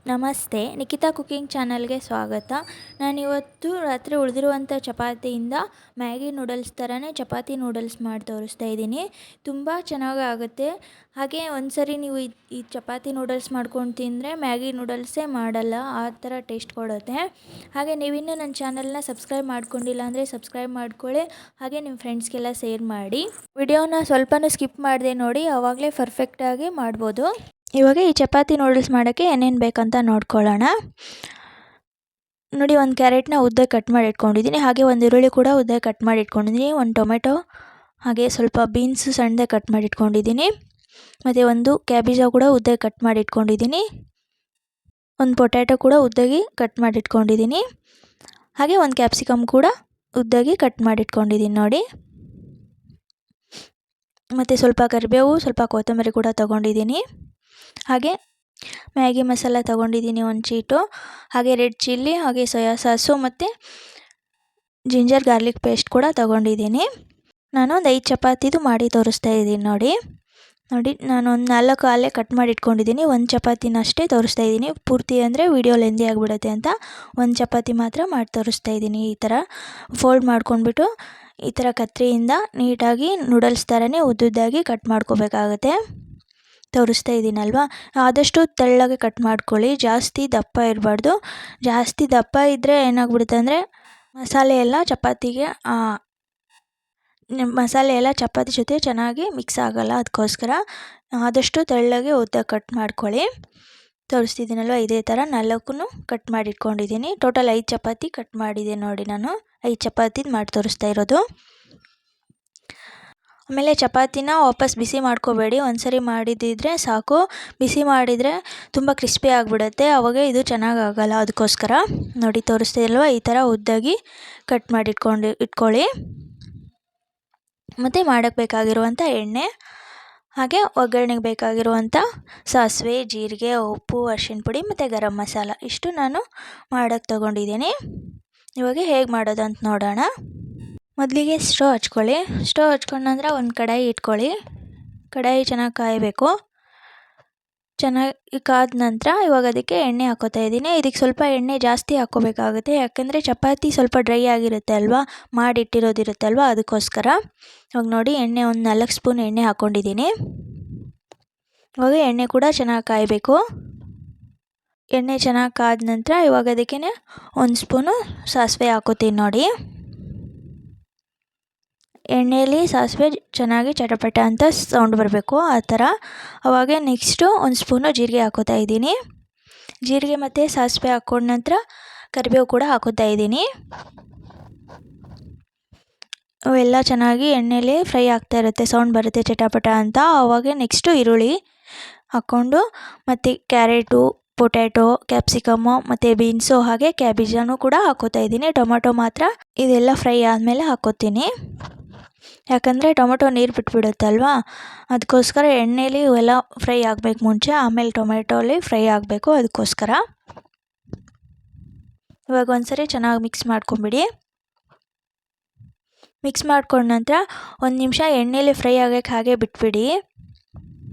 ನಮಸ್ತೆ, ನಿಖಿತಾ ಕುಕಿಂಗ್ ಚಾನಲ್ಗೆ ಸ್ವಾಗತ. ನಾನಿವತ್ತು ರಾತ್ರಿ ಉಳಿದಿರುವಂಥ ಚಪಾತಿಯಿಂದ ಮ್ಯಾಗಿ ನೂಡಲ್ಸ್ ಥರನೇ ಚಪಾತಿ ನೂಡಲ್ಸ್ ಮಾಡಿ ತೋರಿಸ್ತಾ ಇದ್ದೀನಿ. ತುಂಬ ಚೆನ್ನಾಗಾಗುತ್ತೆ. ಹಾಗೆ ಒಂದು ಸರಿ ನೀವು ಈ ಚಪಾತಿ ನೂಡಲ್ಸ್ ಮಾಡ್ಕೊಂಡು ತಿಂದರೆ ಮ್ಯಾಗಿ ನೂಡಲ್ಸೇ ಮಾಡಲ್ಲ, ಆ ಥರ ಟೇಸ್ಟ್ ಕೊಡುತ್ತೆ. ಹಾಗೆ ನೀವಿನ್ನೂ ನನ್ನ ಚಾನಲ್ನ ಸಬ್ಸ್ಕ್ರೈಬ್ ಮಾಡ್ಕೊಂಡಿಲ್ಲ ಅಂದರೆ ಸಬ್ಸ್ಕ್ರೈಬ್ ಮಾಡ್ಕೊಳ್ಳಿ. ಹಾಗೆ ನಿಮ್ಮ ಫ್ರೆಂಡ್ಸ್ಗೆಲ್ಲ ಶೇರ್ ಮಾಡಿ. ವಿಡಿಯೋನ ಸ್ವಲ್ಪನೂ ಸ್ಕಿಪ್ ಮಾಡದೆ ನೋಡಿ, ಆವಾಗಲೇ ಪರ್ಫೆಕ್ಟಾಗಿ ಮಾಡ್ಬೋದು. ಇವಾಗ ಈ ಚಪಾತಿ ನೂಡಲ್ಸ್ ಮಾಡೋಕ್ಕೆ ಏನೇನು ಬೇಕಂತ ನೋಡ್ಕೊಳ್ಳೋಣ. ನೋಡಿ, ಒಂದು ಕ್ಯಾರೆಟ್ನ ಉದ್ದಕ್ಕೆ ಕಟ್ ಮಾಡಿ ಇಟ್ಕೊಂಡಿದ್ದೀನಿ. ಹಾಗೆ ಒಂದು ಈರುಳ್ಳಿ ಕೂಡ ಉದ್ದಕ್ಕೆ ಕಟ್ ಮಾಡಿ ಇಟ್ಕೊಂಡಿದ್ದೀನಿ. ಒಂದು ಟೊಮೆಟೊ, ಹಾಗೆ ಸ್ವಲ್ಪ ಬೀನ್ಸು ಸಣ್ಣದಾಗಿ ಕಟ್ ಮಾಡಿ ಇಟ್ಕೊಂಡಿದ್ದೀನಿ. ಮತ್ತು ಒಂದು ಕ್ಯಾಬೇಜ ಕೂಡ ಉದ್ದಕ್ಕೆ ಕಟ್ ಮಾಡಿ ಇಟ್ಕೊಂಡಿದ್ದೀನಿ. ಒಂದು ಪೊಟ್ಯಾಟೊ ಕೂಡ ಉದ್ದಾಗಿ ಕಟ್ ಮಾಡಿ ಇಟ್ಕೊಂಡಿದ್ದೀನಿ. ಹಾಗೆ ಒಂದು ಕ್ಯಾಪ್ಸಿಕಮ್ ಕೂಡ ಉದ್ದಾಗಿ ಕಟ್ ಮಾಡಿ ಇಟ್ಕೊಂಡಿದ್ದೀನಿ ನೋಡಿ. ಮತ್ತು ಸ್ವಲ್ಪ ಕರಿಬೇವು, ಸ್ವಲ್ಪ ಕೊತ್ತಂಬರಿ ಕೂಡ ತೊಗೊಂಡಿದ್ದೀನಿ. ಹಾಗೆ ಮ್ಯಾಗಿ ಮಸಾಲ ತೊಗೊಂಡಿದ್ದೀನಿ ಒಂದು ಶೀಟು. ಹಾಗೆ ರೆಡ್ ಚಿಲ್ಲಿ, ಹಾಗೆ ಸೋಯಾ ಸಾಸು ಮತ್ತು ಜಿಂಜರ್ ಗಾರ್ಲಿಕ್ ಪೇಸ್ಟ್ ಕೂಡ ತೊಗೊಂಡಿದ್ದೀನಿ. ನಾನು ಒಂದು 5 ಚಪಾತಿದು ಮಾಡಿ ತೋರಿಸ್ತಾ ಇದ್ದೀನಿ ನೋಡಿ. ನಾನು ಒಂದು 4 ಆಲೇ ಕಟ್ ಮಾಡಿ ಇಟ್ಕೊಂಡಿದ್ದೀನಿ. ಒಂದು ಚಪಾತಿನಷ್ಟೇ ತೋರಿಸ್ತಾ ಇದ್ದೀನಿ. ಪೂರ್ತಿ ಅಂದರೆ ವೀಡಿಯೋ ಲೆಂದಿ ಆಗಿಬಿಡುತ್ತೆ ಅಂತ ಒಂದು ಚಪಾತಿ ಮಾತ್ರ ಮಾಡಿ ತೋರಿಸ್ತಾ ಇದ್ದೀನಿ. ಈ ಥರ ಫೋಲ್ಡ್ ಮಾಡ್ಕೊಂಡ್ಬಿಟ್ಟು ಈ ಥರ ಕತ್ತರಿಯಿಂದ ನೀಟಾಗಿ ನೂಡಲ್ಸ್ ಥರನೇ ಉದ್ದುದ್ದಾಗಿ ಕಟ್ ಮಾಡ್ಕೋಬೇಕಾಗತ್ತೆ. ತೋರಿಸ್ತಾ ಇದ್ದೀನಲ್ವ, ಆದಷ್ಟು ತೆಳ್ಳಗೆ ಕಟ್ ಮಾಡ್ಕೊಳ್ಳಿ. ಜಾಸ್ತಿ ದಪ್ಪ ಇರಬಾರ್ದು. ಜಾಸ್ತಿ ದಪ್ಪ ಇದ್ದರೆ ಏನಾಗ್ಬಿಡುತ್ತೆ ಅಂದರೆ ಮಸಾಲೆ ಎಲ್ಲ ಚಪಾತಿ ಜೊತೆ ಚೆನ್ನಾಗಿ ಮಿಕ್ಸ್ ಆಗೋಲ್ಲ. ಅದಕ್ಕೋಸ್ಕರ ಆದಷ್ಟು ತೆಳ್ಳಗೆ ಉದ್ದ ಕಟ್ ಮಾಡ್ಕೊಳ್ಳಿ. ತೋರಿಸ್ತಿದ್ದೀನಲ್ವ, ಇದೇ ಥರ 4 ಕಟ್ ಮಾಡಿ ಇಟ್ಕೊಂಡಿದ್ದೀನಿ. ಟೋಟಲ್ 5 ಚಪಾತಿ ಕಟ್ ಮಾಡಿದೆ ನೋಡಿ. ನಾನು 5 ಚಪಾತಿದು ಮಾಡಿ ತೋರಿಸ್ತಾ ಇರೋದು. ಆಮೇಲೆ ಚಪಾತಿನ ವಾಪಸ್ ಬಿಸಿ ಮಾಡ್ಕೋಬೇಡಿ. ಒಂದು ಸರಿ ಮಾಡಿದ್ದಿದ್ರೆ ಸಾಕು. ಬಿಸಿ ಮಾಡಿದರೆ ತುಂಬ ಕ್ರಿಸ್ಪಿ ಆಗಿಬಿಡುತ್ತೆ, ಆವಾಗ ಇದು ಚೆನ್ನಾಗಾಗಲ್ಲ. ಅದಕ್ಕೋಸ್ಕರ ನೋಡಿ, ತೋರಿಸ್ತಿಲ್ವ, ಈ ಥರ ಉದ್ದಾಗಿ ಕಟ್ ಮಾಡಿ ಇಟ್ಕೊಳ್ಳಿ. ಮತ್ತು ಮಾಡೋಕ್ಕೆ ಬೇಕಾಗಿರುವಂಥ ಎಣ್ಣೆ, ಹಾಗೆ ಒಗ್ಗರಣೆಗೆ ಬೇಕಾಗಿರುವಂಥ ಸಾಸಿವೆ, ಜೀರಿಗೆ, ಉಪ್ಪು, ಅರಿಶಿಣ ಪುಡಿ ಮತ್ತು ಗರಂ ಮಸಾಲ ಇಷ್ಟು ನಾನು ಮಾಡೋಕ್ಕೆ ತೊಗೊಂಡಿದ್ದೀನಿ. ಇವಾಗ ಹೇಗೆ ಮಾಡೋದು ಅಂತ ನೋಡೋಣ. ಮೊದಲಿಗೆ ಸ್ಟವ್ ಹಚ್ಕೊಳ್ಳಿ. ಸ್ಟವ್ ಹಚ್ಕೊಂಡ ನಂತರ ಒಂದು ಕಡಾಯಿ ಇಟ್ಕೊಳ್ಳಿ. ಕಡಾಯಿ ಚೆನ್ನಾಗಿ ಕಾಯಬೇಕು. ಚೆನ್ನಾಗಿ ಕಾದ ನಂತರ ಇವಾಗ ಅದಕ್ಕೆ ಎಣ್ಣೆ ಹಾಕ್ಕೋತಾ ಇದ್ದೀನಿ. ಇದಕ್ಕೆ ಸ್ವಲ್ಪ ಎಣ್ಣೆ ಜಾಸ್ತಿ ಹಾಕ್ಕೋಬೇಕಾಗುತ್ತೆ, ಯಾಕೆಂದರೆ ಚಪಾತಿ ಸ್ವಲ್ಪ ಡ್ರೈ ಆಗಿರುತ್ತೆ ಅಲ್ವಾ, ಮಾಡಿಟ್ಟಿರೋದಿರುತ್ತೆ ಅಲ್ವಾ, ಅದಕ್ಕೋಸ್ಕರ. ಇವಾಗ ನೋಡಿ, ಎಣ್ಣೆ ಒಂದು 4 ಸ್ಪೂನ್ ಎಣ್ಣೆ ಹಾಕ್ಕೊಂಡಿದ್ದೀನಿ. ಇವಾಗ ಎಣ್ಣೆ ಕೂಡ ಚೆನ್ನಾಗಿ ಕಾಯಬೇಕು. ಎಣ್ಣೆ ಚೆನ್ನಾಗಿ ಕಾದ ನಂತರ ಇವಾಗ ಅದಕ್ಕೆ 1 ಸ್ಪೂನು ಸಾಸಿವೆ ಹಾಕೋತೀನಿ ನೋಡಿ. ಎಣ್ಣೆಯಲ್ಲಿ ಸಾಸಿವೆ ಚೆನ್ನಾಗಿ ಚಟಪಟ ಅಂತ ಸೌಂಡ್ ಬರಬೇಕು, ಆ ಥರ. ಅವಾಗ ನೆಕ್ಸ್ಟು 1 ಸ್ಪೂನು ಜೀರಿಗೆ ಹಾಕೋತಾ ಇದ್ದೀನಿ. ಜೀರಿಗೆ ಮತ್ತು ಸಾಸಿವೆ ಹಾಕ್ಕೊಂಡ ನಂತರ ಕರಿಬೇವು ಕೂಡ ಹಾಕೋತಾ ಇದ್ದೀನಿ. ಅವೆಲ್ಲ ಚೆನ್ನಾಗಿ ಎಣ್ಣೆಯಲ್ಲಿ ಫ್ರೈ ಆಗ್ತಾ ಇರುತ್ತೆ, ಸೌಂಡ್ ಬರುತ್ತೆ ಚಟಪಟ ಅಂತ. ಆವಾಗ ನೆಕ್ಸ್ಟು ಈರುಳ್ಳಿ ಹಾಕ್ಕೊಂಡು, ಮತ್ತು ಕ್ಯಾರೆಟು, ಪೊಟ್ಯಾಟೊ, ಕ್ಯಾಪ್ಸಿಕಮ್ಮು ಮತ್ತು ಬೀನ್ಸು, ಹಾಗೆ ಕ್ಯಾಬೇಜನ್ನು ಕೂಡ ಹಾಕೋತಾ ಇದ್ದೀನಿ. ಟೊಮೊಟೊ ಮಾತ್ರ ಇದೆಲ್ಲ ಫ್ರೈ ಆದಮೇಲೆ ಹಾಕೋತೀನಿ, ಯಾಕಂದರೆ ಟೊಮೊಟೊ ನೀರು ಬಿಟ್ಬಿಡುತ್ತಲ್ವಾ, ಅದಕ್ಕೋಸ್ಕರ. ಎಣ್ಣೆಲಿ ಇವೆಲ್ಲ ಫ್ರೈ ಆಗಬೇಕು ಮುಂಚೆ, ಆಮೇಲೆ ಟೊಮೆಟೊಲಿ ಫ್ರೈ ಆಗಬೇಕು, ಅದಕ್ಕೋಸ್ಕರ. ಇವಾಗ ಒಂದ್ಸರಿ ಚೆನ್ನಾಗಿ ಮಿಕ್ಸ್ ಮಾಡ್ಕೊಂಬಿಡಿ. ಮಿಕ್ಸ್ ಮಾಡ್ಕೊಂಡ ನಂತರ 1 ನಿಮಿಷ ಎಣ್ಣೆಲಿ ಫ್ರೈ ಆಗೋಕ್ಕೆ ಹಾಗೆ ಬಿಟ್ಬಿಡಿ.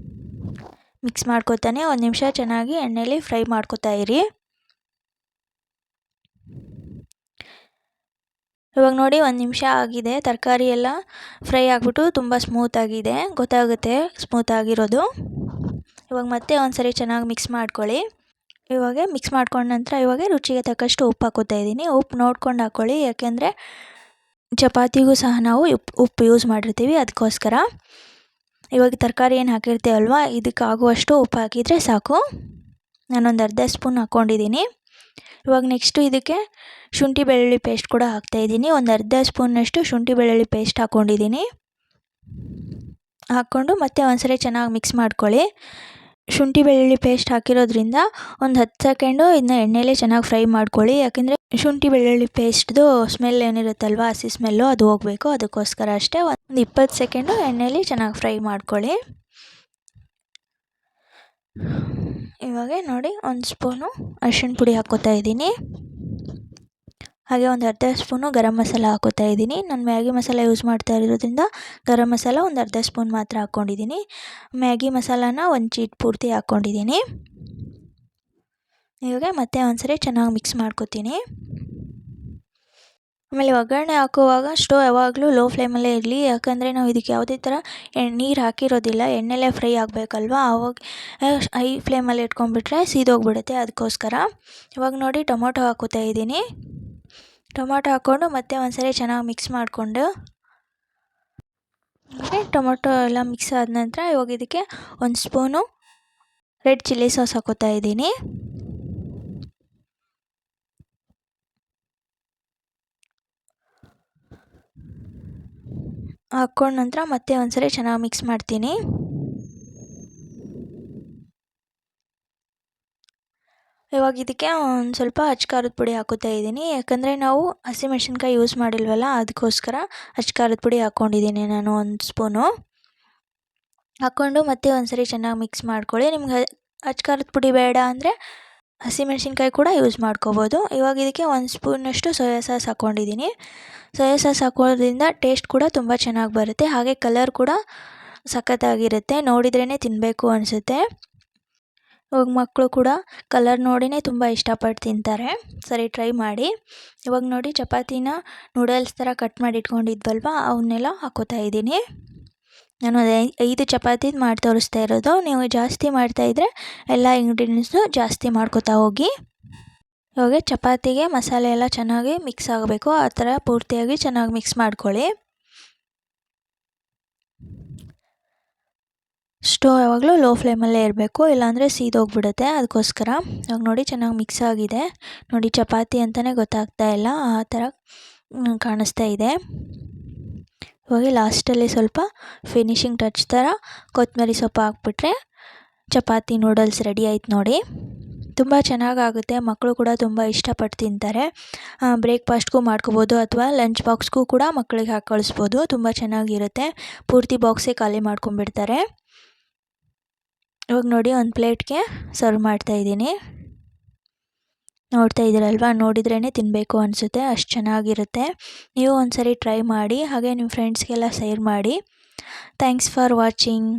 ಮಿಕ್ಸ್ ಮಾಡ್ಕೊತಾನೆ 1 ನಿಮಿಷ ಚೆನ್ನಾಗಿ ಎಣ್ಣೆಲಿ ಫ್ರೈ ಮಾಡ್ಕೊತಾ ಇರಿ. ಇವಾಗ ನೋಡಿ, 1 ನಿಮಿಷ ಆಗಿದೆ. ತರಕಾರಿ ಎಲ್ಲ ಫ್ರೈ ಆಗಿಬಿಟ್ಟು ತುಂಬ ಸ್ಮೂತಾಗಿದೆ, ಗೊತ್ತಾಗುತ್ತೆ ಸ್ಮೂತ್ ಆಗಿರೋದು. ಇವಾಗ ಮತ್ತೆ ಒಂದು ಸರಿ ಚೆನ್ನಾಗಿ ಮಿಕ್ಸ್ ಮಾಡ್ಕೊಳ್ಳಿ. ಇವಾಗ ಮಿಕ್ಸ್ ಮಾಡ್ಕೊಂಡ ನಂತರ ಇವಾಗ ರುಚಿಗೆ ತಕ್ಕಷ್ಟು ಉಪ್ಪು ಹಾಕೋತಾ ಇದ್ದೀನಿ. ಉಪ್ಪು ನೋಡ್ಕೊಂಡು ಹಾಕ್ಕೊಳ್ಳಿ, ಯಾಕೆಂದರೆ ಚಪಾತಿಗೂ ಸಹ ನಾವು ಉಪ್ಪು ಯೂಸ್ ಮಾಡಿರ್ತೀವಿ, ಅದಕ್ಕೋಸ್ಕರ. ಇವಾಗ ತರಕಾರಿ ಏನು ಹಾಕಿರ್ತೀವಲ್ವ, ಇದಕ್ಕೆ ಆಗುವಷ್ಟು ಉಪ್ಪು ಹಾಕಿದರೆ ಸಾಕು. ನಾನೊಂದು ಅರ್ಧ ಸ್ಪೂನ್ ಹಾಕ್ಕೊಂಡಿದ್ದೀನಿ. ಇವಾಗ ನೆಕ್ಸ್ಟು ಇದಕ್ಕೆ ಶುಂಠಿ ಬೆಳ್ಳುಳ್ಳಿ ಪೇಸ್ಟ್ ಕೂಡ ಹಾಕ್ತಾಯಿದ್ದೀನಿ. ಒಂದು ಅರ್ಧ ಸ್ಪೂನ್ನಷ್ಟು ಶುಂಠಿ ಬೆಳ್ಳುಳ್ಳಿ ಪೇಸ್ಟ್ ಹಾಕ್ಕೊಂಡಿದ್ದೀನಿ. ಹಾಕ್ಕೊಂಡು ಮತ್ತೆ ಒಂದ್ಸರಿ ಚೆನ್ನಾಗಿ ಮಿಕ್ಸ್ ಮಾಡ್ಕೊಳ್ಳಿ. ಶುಂಠಿ ಬೆಳ್ಳುಳ್ಳಿ ಪೇಸ್ಟ್ ಹಾಕಿರೋದ್ರಿಂದ ಒಂದು 10 ಸೆಕೆಂಡು ಇದನ್ನ ಎಣ್ಣೆಲೇ ಚೆನ್ನಾಗಿ ಫ್ರೈ ಮಾಡ್ಕೊಳ್ಳಿ, ಯಾಕೆಂದರೆ ಶುಂಠಿ ಬೆಳ್ಳುಳ್ಳಿ ಪೇಸ್ಟ್ದು ಸ್ಮೆಲ್ ಏನಿರುತ್ತಲ್ವ, ಹಸಿ ಸ್ಮೆಲ್ಲು, ಅದು ಹೋಗಬೇಕು, ಅದಕ್ಕೋಸ್ಕರ ಅಷ್ಟೇ. ಒಂದು 20 ಸೆಕೆಂಡು ಎಣ್ಣೆಲಿ ಚೆನ್ನಾಗಿ ಫ್ರೈ ಮಾಡ್ಕೊಳ್ಳಿ. ಇವಾಗ ನೋಡಿ, 1 ಸ್ಪೂನು ಅರಿಶಿಣ ಪುಡಿ ಹಾಕ್ಕೋತಾ ಇದ್ದೀನಿ. ಹಾಗೆ ಒಂದು ಅರ್ಧ ಸ್ಪೂನು ಗರಂ ಮಸಾಲ ಹಾಕೋತಾ ಇದ್ದೀನಿ. ನಾನು ಮ್ಯಾಗಿ ಮಸಾಲ ಯೂಸ್ ಮಾಡ್ತಾ ಇರೋದ್ರಿಂದ ಗರಂ ಮಸಾಲ ಒಂದು ಅರ್ಧ ಸ್ಪೂನ್ ಮಾತ್ರ ಹಾಕ್ಕೊಂಡಿದ್ದೀನಿ. ಮ್ಯಾಗಿ ಮಸಾಲಾನ ಒಂದು ಚೀಟ್ ಪೂರ್ತಿ ಹಾಕ್ಕೊಂಡಿದ್ದೀನಿ. ಇವಾಗ ಮತ್ತೆ ಒಂದ್ಸರಿ ಚೆನ್ನಾಗಿ ಮಿಕ್ಸ್ ಮಾಡ್ಕೊತೀನಿ. ಆಮೇಲೆ ಒಗ್ಗರಣೆ ಹಾಕುವಾಗ ಸ್ಟವ್ ಯಾವಾಗಲೂ ಲೋ ಫ್ಲೇಮಲ್ಲೇ ಇರಲಿ, ಯಾಕಂದರೆ ನಾವು ಇದಕ್ಕೆ ಯಾವುದೇ ಥರ ನೀರು ಹಾಕಿರೋದಿಲ್ಲ, ಎಣ್ಣೆಲೇ ಫ್ರೈ ಆಗಬೇಕಲ್ವ. ಆವಾಗ ಹೈ ಫ್ಲೇಮಲ್ಲಿ ಇಟ್ಕೊಂಡ್ಬಿಟ್ರೆ ಸೀದೋಗ್ಬಿಡುತ್ತೆ. ಅದಕ್ಕೋಸ್ಕರ ಇವಾಗ ನೋಡಿ ಟೊಮೊಟೊ ಹಾಕೋತಾ ಇದ್ದೀನಿ. ಟೊಮೊಟೊ ಹಾಕ್ಕೊಂಡು ಮತ್ತೆ ಒಂದ್ಸರಿ ಚೆನ್ನಾಗಿ ಮಿಕ್ಸ್ ಮಾಡಿಕೊಂಡು ಟೊಮೊಟೊ ಎಲ್ಲ ಮಿಕ್ಸ್ ಆದ ನಂತರ ಇವಾಗ ಇದಕ್ಕೆ 1 ಸ್ಪೂನು ರೆಡ್ ಚಿಲ್ಲಿ ಸಾಸ್ ಹಾಕೋತಾ ಇದ್ದೀನಿ. ಹಾಕ್ಕೊಂಡ ನಂತರ ಮತ್ತೆ ಒಂದ್ಸರಿ ಚೆನ್ನಾಗಿ ಮಿಕ್ಸ್ ಮಾಡ್ತೀನಿ. ಇವಾಗ ಇದಕ್ಕೆ ಒಂದು ಸ್ವಲ್ಪ ಅಚ್ಕಾರದ ಪುಡಿ ಹಾಕೋತಾ ಇದ್ದೀನಿ, ಯಾಕಂದರೆ ನಾವು ಹಸಿಮೆಣ್ಸಿನ್ಕಾಯಿ ಯೂಸ್ ಮಾಡಿಲ್ವಲ್ಲ, ಅದಕ್ಕೋಸ್ಕರ ಅಚ್ಕಾರದ ಪುಡಿ ಹಾಕ್ಕೊಂಡಿದ್ದೀನಿ ನಾನು 1 ಸ್ಪೂನು. ಹಾಕ್ಕೊಂಡು ಮತ್ತೆ ಒಂದ್ಸರಿ ಚೆನ್ನಾಗಿ ಮಿಕ್ಸ್ ಮಾಡ್ಕೊಳ್ಳಿ. ನಿಮ್ಗೆ ಅಚ್ಕಾರದ ಪುಡಿ ಬೇಡ ಅಂದರೆ ಹಸಿಮೆಣ್ಸಿನ್ಕಾಯಿ ಕೂಡ ಯೂಸ್ ಮಾಡ್ಕೋಬೋದು. ಇವಾಗ ಇದಕ್ಕೆ 1 ಸ್ಪೂನಷ್ಟು ಸೋಯಾ ಸಾಸ್ ಹಾಕ್ಕೊಂಡಿದ್ದೀನಿ. ಸೋಯಾ ಸಾಸ್ ಹಾಕೋದ್ರಿಂದ ಟೇಸ್ಟ್ ಕೂಡ ತುಂಬ ಚೆನ್ನಾಗಿ ಬರುತ್ತೆ, ಹಾಗೆ ಕಲರ್ ಕೂಡ ಸಖತ್ತಾಗಿರುತ್ತೆ, ನೋಡಿದ್ರೇ ತಿನ್ನಬೇಕು ಅನಿಸುತ್ತೆ. ಇವಾಗ ಮಕ್ಕಳು ಕೂಡ ಕಲರ್ ನೋಡಿನೇ ತುಂಬ ಇಷ್ಟಪಟ್ಟು ತಿಂತಾರೆ. ಸರಿ, ಟ್ರೈ ಮಾಡಿ. ಇವಾಗ ನೋಡಿ ಚಪಾತಿನ ನೂಡಲ್ಸ್ ಥರ ಕಟ್ ಮಾಡಿ ಇಟ್ಕೊಂಡಿದ್ವಲ್ವ, ಅವನ್ನೆಲ್ಲ ಹಾಕೋತಾ ಇದ್ದೀನಿ. ನಾನು 5 ಚಪಾತಿ ಮಾಡಿ ತೋರಿಸ್ತಾ ಇರೋದು. ನೀವು ಜಾಸ್ತಿ ಮಾಡ್ತಾಯಿದ್ರೆ ಎಲ್ಲ ಇಂಗ್ರೀಡಿಯೆಂಟ್ಸು ಜಾಸ್ತಿ ಮಾಡ್ಕೋತಾ ಹೋಗಿ. ಇವಾಗ ಚಪಾತಿಗೆ ಮಸಾಲೆ ಎಲ್ಲ ಚೆನ್ನಾಗಿ ಮಿಕ್ಸ್ ಆಗಬೇಕು, ಆ ಥರ ಪೂರ್ತಿಯಾಗಿ ಚೆನ್ನಾಗಿ ಮಿಕ್ಸ್ ಮಾಡ್ಕೊಳ್ಳಿ. ಸ್ಟವ್ ಯಾವಾಗಲೂ ಲೋ ಫ್ಲೇಮಲ್ಲೇ ಇರಬೇಕು, ಇಲ್ಲಾಂದರೆ ಸೀದೋಗ್ಬಿಡುತ್ತೆ. ಅದಕ್ಕೋಸ್ಕರ ಇವಾಗ ನೋಡಿ ಚೆನ್ನಾಗಿ ಮಿಕ್ಸ್ ಆಗಿದೆ. ನೋಡಿ ಚಪಾತಿ ಅಂತಲೇ ಗೊತ್ತಾಗ್ತಾ ಇಲ್ಲ, ಆ ಥರ ಕಾಣಿಸ್ತಾ ಇದೆ. ಇವಾಗ ಲಾಸ್ಟಲ್ಲಿ ಸ್ವಲ್ಪ ಫಿನಿಶಿಂಗ್ ಟಚ್ ಥರ ಕೊತ್ತಂಬರಿ ಸೊಪ್ಪು ಹಾಕ್ಬಿಟ್ರೆ ಚಪಾತಿ ನೂಡಲ್ಸ್ ರೆಡಿ ಆಯ್ತು ನೋಡಿ. ತುಂಬ ಚೆನ್ನಾಗಾಗುತ್ತೆ, ಮಕ್ಕಳು ಕೂಡ ತುಂಬ ಇಷ್ಟಪಟ್ಟು ತಿಂತಾರೆ. ಬ್ರೇಕ್ಫಾಸ್ಟ್ಗೂ ಮಾಡ್ಕೋಬೋದು ಅಥವಾ ಲಂಚ್ ಬಾಕ್ಸ್ಗೂ ಕೂಡ ಮಕ್ಕಳಿಗೆ ಹಾಕಿ ಕಳಿಸ್ಬೋದು. ತುಂಬ ಚೆನ್ನಾಗಿರುತ್ತೆ, ಪೂರ್ತಿ ಬಾಕ್ಸೇ ಖಾಲಿ ಮಾಡ್ಕೊಂಡ್ಬಿಡ್ತಾರೆ. ಇವಾಗ ನೋಡಿ ಒಂದು ಪ್ಲೇಟ್ಗೆ ಸರ್ವ್ ಮಾಡ್ತಾಯಿದ್ದೀನಿ. ನೋಡ್ತಾ ಇದ್ದೀರಲ್ವ, ನೋಡಿದ್ರೇ ತಿನ್ನಬೇಕು ಅನಿಸುತ್ತೆ, ಅಷ್ಟು ಚೆನ್ನಾಗಿರುತ್ತೆ. ನೀವು ಒಂದ್ಸರಿ ಟ್ರೈ ಮಾಡಿ, ಹಾಗೆ ನಿಮ್ಮ ಫ್ರೆಂಡ್ಸ್ಗೆಲ್ಲ ಶೇರ್ ಮಾಡಿ. Thanks for watching.